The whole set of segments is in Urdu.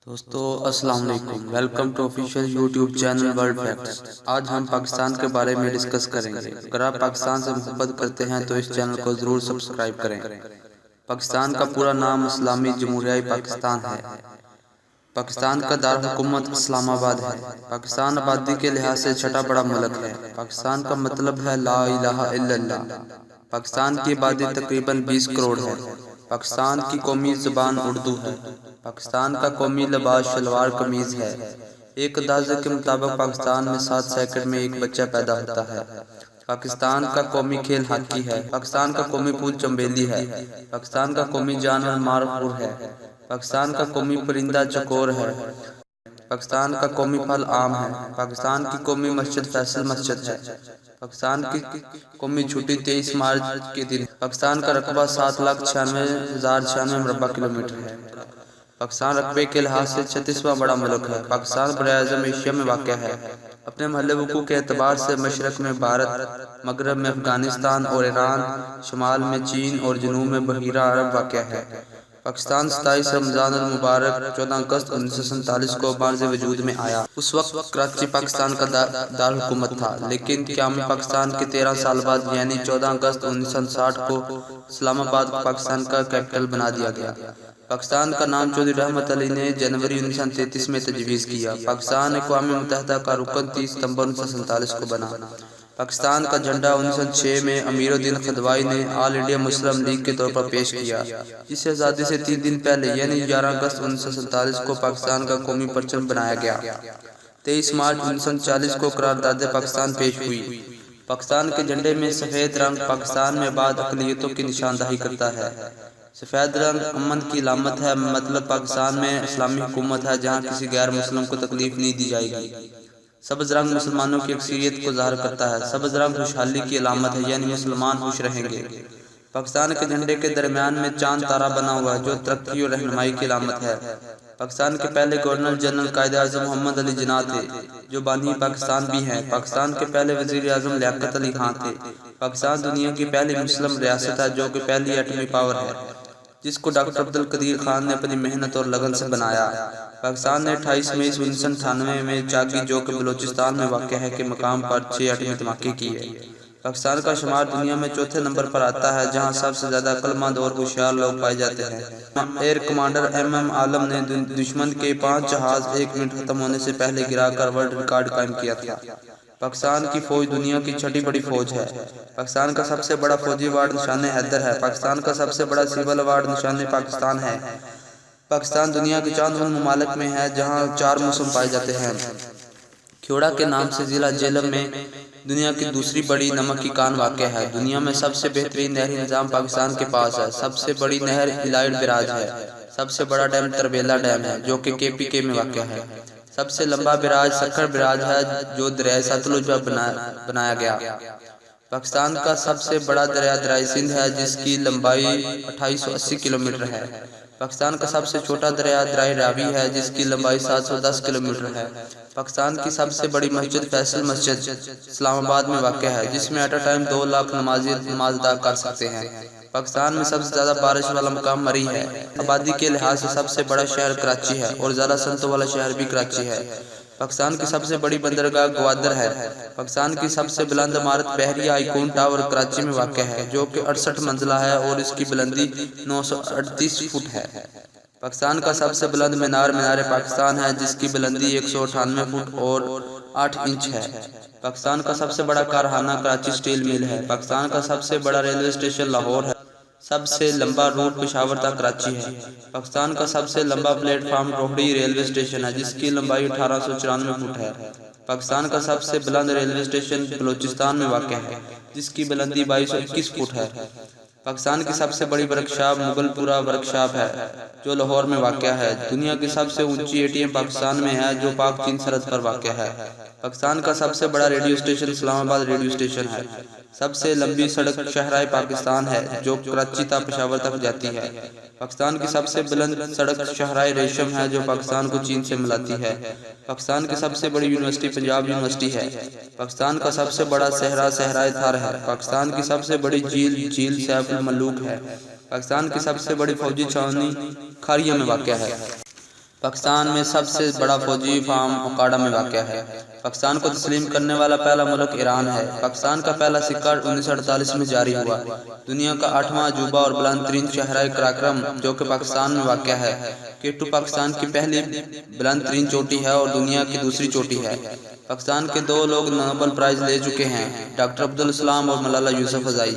دوستو السلام علیکم، welcome to official YouTube channel world facts. آج ہم پاکستان کے بارے میں ڈسکس کریں گے۔ اگر آپ پاکستان سے محبت کرتے ہیں تو اس چینل کو ضرور سبسکرائب کریں۔ پاکستان کا پورا نام اسلامی جمہوریہ پاکستان ہے۔ پاکستان کا دارالحکومت اسلام آباد ہے۔ پاکستان آبادی کے لحاظ سے چھٹا بڑا ملک ہے۔ پاکستان کا مطلب ہے لا الہ الا اللہ۔ پاکستان کی آبادی تقریباً 20 کروڑ ہے۔ پاکستان کی قومی زبان اردو ہے۔ پاکستان کا قومی لباس شلوار قمیض ہے۔ ایک اندازے کے مطابق پاکستان میں 7 سیکنڈ میں ایک بچہ پیدا ہوتا ہے۔ پاکستان کا قومی کھیل ہاکی ہے۔ پاکستان کا قومی پھول چنبیلی ہے۔ پاکستان کا قومی جانور مارخور ہے۔ پاکستان کا قومی پرندہ چکور ہے۔ پاکستان کا قومی پھل آم ہے۔ پاکستان کی قومی مسجد فیصل مسجد ہے۔ پاکستان کی قومی چھٹی 23 مارچ کے دن۔ پاکستان کا رقبہ 7,96,096 مربع کلومیٹر ہے۔ پاکستان رقبے کے لحاظ سے 36واں بڑا ملک ہے۔ پاکستان براعظم ایشیا میں واقع ہے۔ اپنے محل وقوع کے اعتبار سے مشرق میں بھارت، مغرب میں افغانستان اور ایران، شمال میں چین اور جنوب میں بحیرہ عرب واقع ہے۔ پاکستان 27 رمضان المبارک 14 اگست 1947 کو بارز وجود میں آیا۔ اس وقت کراچی پاکستان کا دارالحکومت تھا، لیکن قیام پاکستان کے 13 سال بعد یعنی 14 اگست 1960 کو اسلام آباد کو پاکستان کا کیپٹل بنا دیا گیا۔ پاکستان کا نام چودھری رحمت علی نے جنوری 1933 میں تجویز کیا۔ پاکستان اقوام متحدہ کا رکن 30 ستمبر 1947 کو بنا۔ پاکستان کا جھنڈا 1906 میں امیر الدین خدوائی نے آل انڈیا مسلم لیگ کے طور پر پیش کیا۔ اس آزادی سے 3 دن پہلے یعنی 11 اگست 1947 کو پاکستان کا قومی پرچم بنایا گیا۔ 23 مارچ 1940 کو قرارداد پاکستان پیش ہوئی۔ پاکستان کے جھنڈے میں سفید رنگ پاکستان میں بعض اقلیتوں کی نشاندہی کرتا ہے۔ سفید رنگ امن کی علامت ہے، مطلب پاکستان میں اسلامی حکومت ہے جہاں کسی غیر مسلم کو تکلیف نہیں دی جائے گی۔ سبز رنگ مسلمانوں کی اکثریت کو ظاہر کرتا ہے۔ سبز رنگ خوشحالی کی علامت ہے، یعنی مسلمان خوش رہیں گے۔ پاکستان کے جھنڈے کے درمیان میں چاند تارا بنا ہوا ہے جو ترقی اور رہنمائی کی علامت ہے۔ پاکستان کے پہلے گورنر جنرل قائد اعظم محمد علی جناح تھے جو بانی پاکستان بھی ہیں۔ پاکستان کے پہلے وزیر اعظم لیاقت علی خان تھے۔ پاکستان دنیا کی پہلی مسلم ریاست ہے جو کہ پہلی ایٹمی پاور ہے، جس کو ڈاکٹر عبدالقدیر خان نے اپنی محنت اور لگن سے بنایا۔ پاکستان نے 28 مئی 1998 میں چاگی جو کہ بلوچستان میں واقع ہے کے مقام پر 6 ایٹمی دھماکے کیے۔ پاکستان کا شمار دنیا میں چوتھے نمبر پر آتا ہے جہاں سب سے زیادہ عقل مند اور ہوشیار لوگ پائے جاتے ہیں۔ ایئر کمانڈر ایم عالم نے دشمن کے 5 جہاز 1 منٹ ختم ہونے سے پہلے گرا کر ورلڈ ریکارڈ قائم کیا تھا۔ پاکستان کی فوج دنیا کی 6ٹھی بڑی فوج ہے۔ پاکستان کا سب سے بڑا فوجی ایوارڈ نشان حیدر ہے۔ پاکستان کا سب سے بڑا سول ایوارڈ نشان پاکستان ہے۔ پاکستان دنیا کے چند ان ممالک میں ہے جہاں 4 موسم پائے جاتے ہیں۔ کھیوڑا کے نام سے ضلع جہلم میں دنیا کی دوسری بڑی نمک کی کان واقع ہے۔ دنیا میں سب سے بہترین نہری نظام پاکستان کے پاس ہے۔ سب سے بڑی نہر الائٹ براج ہے۔ سب سے بڑا ڈیم تربیلا ڈیم ہے جو کہ KPK میں واقع ہے۔ سب سے لمبا براج سکھر براج ہے جو دریائے ستلج پر بنایا گیا۔ پاکستان کا سب سے بڑا دریا دریائے سندھ ہے جس کی لمبائی 2880 کلومیٹر ہے۔ پاکستان کا سب سے چھوٹا دریا دریائے راوی ہے جس کی لمبائی 710 کلومیٹر ہے۔ پاکستان کی سب سے بڑی مسجد فیصل مسجد اسلام آباد میں واقع ہے جس میں ایٹ اے ٹائم 2 لاکھ نمازی نماز ادا کر سکتے ہیں۔ پاکستان میں سب سے زیادہ بارش والا مقام مری ہے۔ آبادی کے لحاظ سے سب سے بڑا شہر کراچی ہے اور زیادہ صنعتوں والا شہر بھی کراچی ہے۔ پاکستان کی سب سے بڑی بندرگاہ گوادر ہے۔ پاکستان کی سب سے بلند عمارت بحریہ آئیکون ٹاور کراچی میں واقع ہے جو کہ 68 منزلہ ہے اور اس کی بلندی 938 فٹ ہے۔ پاکستان کا سب سے بلند مینار پاکستان ہے جس کی بلندی 198 فٹ اور 8 انچ ہے۔ پاکستان کا سب سے بڑا کارخانہ کراچی سٹیل مل ہے۔ پاکستان کا سب سے بڑا ریلوے اسٹیشن لاہور ہے۔ سب سے لمبا روٹ پشاور تک کراچی ہے۔ پاکستان کا سب سے لمبا plate form Rohri railway station ہے جس کی لمبائی 1894 فٹ ہے۔ پاکستان کا سب سے بلند ریلوے اسٹیشن بلوچستان میں واقع ہے جس کی بلندی 2221 فٹ ہے۔ پاکستان کی سب سے بڑی ورکشاپ مغل پورہ ورکشاپ ہے جو لاہور میں واقع ہے۔ دنیا کی سب سے اونچی ATM پاکستان میں ہے جو پاک چین سرحد پر واقع ہے۔ پاکستان کا سب سے بڑا ریڈیو اسٹیشن اسلام آباد ریڈیو اسٹیشن ہے۔ سب سے لمبی سڑک شاہراہ پاکستان ہے جو کراچی تا پشاور تک جاتی ہے۔ پاکستان کی سب سے بلند سڑک شاہراہ ریشم ہے جو پاکستان کو چین سے ملاتی ہے۔ پاکستان کی سب سے بڑی یونیورسٹی پنجاب یونیورسٹی ہے۔ پاکستان کا سب سے بڑا صحرا صحرائے تھر ہے۔ پاکستان کی سب سے بڑی جھیل سیف الملوک ہے۔ پاکستان کی سب سے بڑی فوجی چھاؤنی کھاریہ میں واقع ہے۔ پاکستان میں سب سے بڑا فوجی فارم اوکاڑا میں واقع ہے۔ پاکستان کو تسلیم کرنے والا پہلا ملک ایران ہے۔ پاکستان کا پہلا سکہ 1948 میں جاری ہوا۔ دنیا کا 8واں عجوبہ اور بلند ترین شاہراہ قراقرم جو کہ پاکستان میں واقع ہے۔ K2 پاکستان کی پہلی بلند ترین چوٹی ہے اور دنیا کی دوسری چوٹی ہے۔ پاکستان کے 2 لوگ نوبل پرائز لے چکے ہیں، ڈاکٹر عبدالسلام اور ملالہ یوسفزئی۔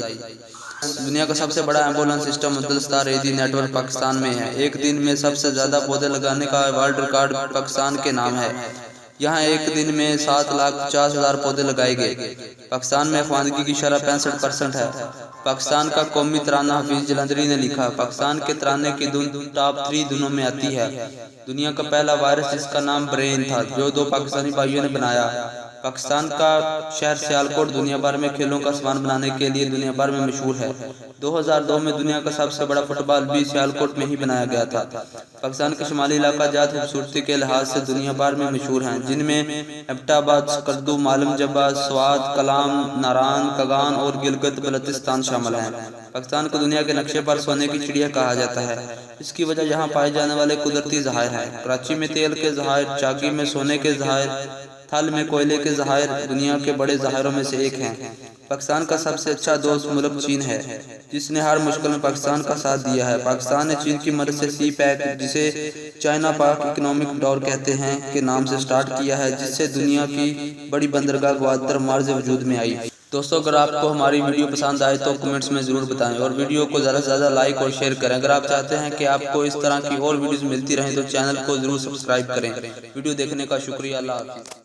دنیا کا سب سے بڑا ambulance system Abdul Sattar Edhi network Pakistan میں ہے۔ ایک دن میں سب سے زیادہ پودے لگانے کا ورلڈ ریکارڈ پاکستان کے نام ہے۔ یہاں ایک دن میں 7,50,000 پودے لگائے گئے۔ پاکستان میں خواندگی کی شرح 65% ہے۔ پاکستان کا قومی ترانہ حفیظ جلندری نے لکھا۔ پاکستان کے ترانے کی دھن ٹاپ 3 دنوں میں آتی ہے۔ دنیا کا پہلا وائرس جس کا نام برین تھا جو 2 پاکستانی بھائیوں نے بنایا۔ پاکستان کا شہر سیالکوٹ دنیا بھر میں کھیلوں کا سامان بنانے کے لیے دنیا بھر میں مشہور ہے۔ 2002 میں دنیا کا سب سے بڑا فٹ بال بھی سیالکوٹ میں ہی بنایا گیا تھا۔ پاکستان کے شمالی علاقہ جات خوبصورتی کے لحاظ سے دنیا بھر میں مشہور ہیں، جن میں ایبٹ آباد، سکردو، معلم جبہ، سوات، کلام، ناران، کگان اور گلگت بلتستان شامل ہیں۔ پاکستان کو دنیا کے نقشے پر سونے کی چڑیا کہا جاتا ہے۔ اس کی وجہ یہاں پائے جانے والے قدرتی ذخائر ہیں۔ کراچی میں تیل کے ذخائر، چاگی میں سونے کے ذخائر، تھل میں کوئلے کے ذخائر دنیا کے بڑے ذخائروں میں سے ایک ہیں۔ پاکستان کا سب سے اچھا دوست ملک چین ہے، جس نے ہر مشکل میں پاکستان کا ساتھ دیا ہے۔ پاکستان نے چین کی مدد سے سی پیک، جسے چائنا پاک اکنامک ڈور کہتے ہیں، کے نام سے سٹارٹ کیا ہے، جس سے دنیا کی بڑی بندرگاہ گوادر مارز وجود میں آئی۔ دوستو اگر آپ کو ہماری ویڈیو پسند آئے تو کمنٹس میں ضرور بتائیں اور ویڈیو کو زیادہ سے زیادہ لائک اور شیئر کریں۔ اگر آپ چاہتے ہیں کہ آپ کو اس طرح کی اور ویڈیوز ملتی رہیں تو چینل کو ضرور سبسکرائب کریں۔ ویڈیو دیکھنے کا شکریہ۔ اللہ حافظ۔